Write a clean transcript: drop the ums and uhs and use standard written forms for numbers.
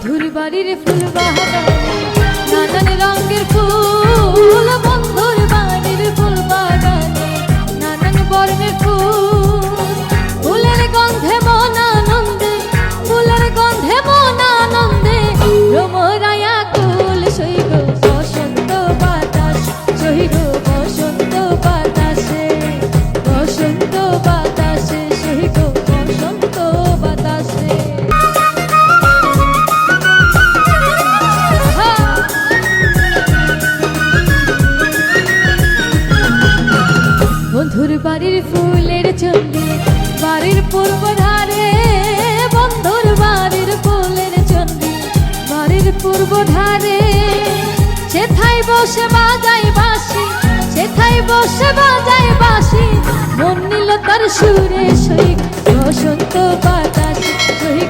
বন্ধুর বাড়ির ফুল বাগানে নানান রঙের ফুল, বন্ধুর বাড়ির ফুল বাগানে নানান বর্ণের ফুল। ফুলের গন্ধে মন আনন্দে, ফুলের গন্ধে মন আনন্দে ভ্রমরায়া কুল সইগ বসন্ত বাতাস, সইগ বসন্ত বাতাসে, বসন্ত বাতাসে, সইগ বসন্ত বাতাসে। বন্ধুর বাড়ির ফুলের চন্ডী বাড়ির পূর্ব ধারে, বন্ধুর বাড়ির ফুলের চন্ডী বাড়ির পূর্ব ধারে। সেথায় বসে বাজাই বাঁশি, সেথায় বসে বাজাই বাঁশি, মন নিল তার সুরে সই বসন্ত বাতাস, সই